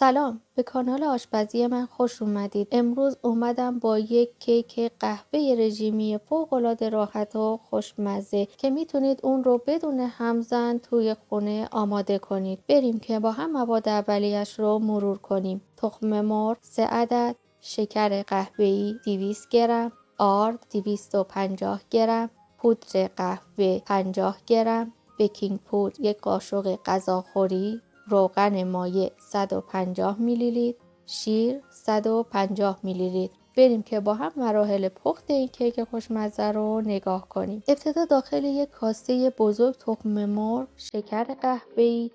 سلام، به کانال آشپزی من خوش اومدید. امروز اومدم با یک کیک قهوه رژیمی فوق‌العاده راحت و خوشمزه که میتونید اون رو بدون همزن توی خونه آماده کنید. بریم که با هم مواد اولیه‌اش رو مرور کنیم. تخم مرغ 3 عدد، شکر قهوه‌ای 200 گرم، آرد 250 گرم، پودر قهوه 50 گرم، بیکینگ پودر 1 قاشق غذاخوری، روغن مایع 150 میلی لیتر، شیر 150 میلی لیتر. بریم که با هم مراحل پخت این کیک خوشمزه رو نگاه کنیم. ابتدا داخل یک کاسه بزرگ تخم مرغ، شکر قهوه‌ای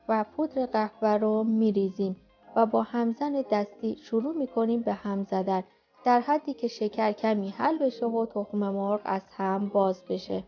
و پودر قهوه رو میریزیم و با همزن دستی شروع میکنیم به هم زدن در حدی که شکر کمی حل بشه و تخم مرغ از هم باز بشه.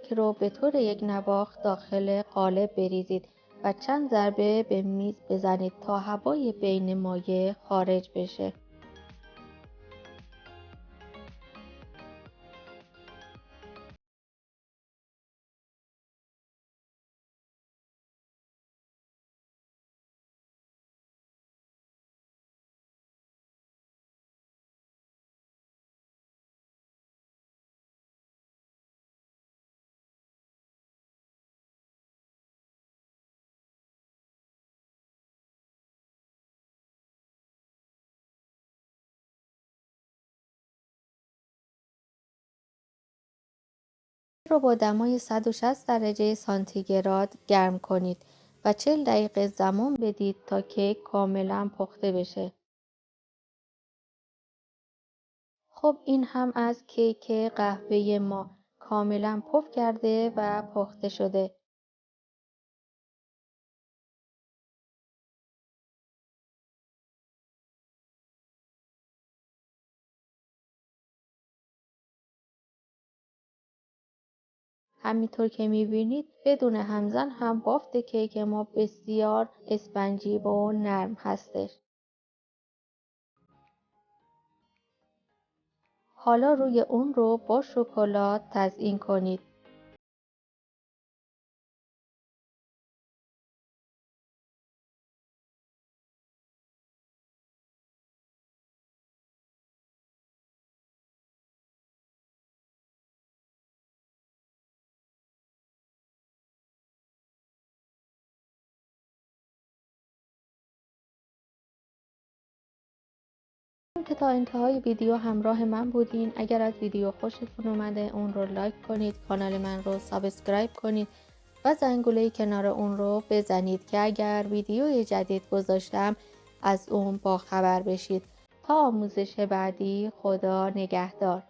کیک رو به طور یک نواخت داخل قالب بریزید و چند ضربه به میز بزنید تا هوای بین مایع خارج بشه. رو با دمای 160 درجه سانتیگراد گرم کنید و 40 دقیقه زمان بدید تا کیک کاملا پخته بشه. خب این هم از کیک قهوه ما کاملا پف کرده و پخته شده. همینطور که میبینید بدون همزن هم بافت کیک ما بسیار اسفنجی و نرم هستش. حالا روی اون رو با شکلات تزیین کنید. که تا انتهای ویدیو همراه من بودین. اگر از ویدیو خوشتون اومده اون رو لایک کنید، کانال من رو سابسکرایب کنید و زنگوله کنار اون رو بزنید که اگر ویدیوی جدید گذاشتم از اون باخبر بشید. تا آموزش بعدی، خدا نگهدار.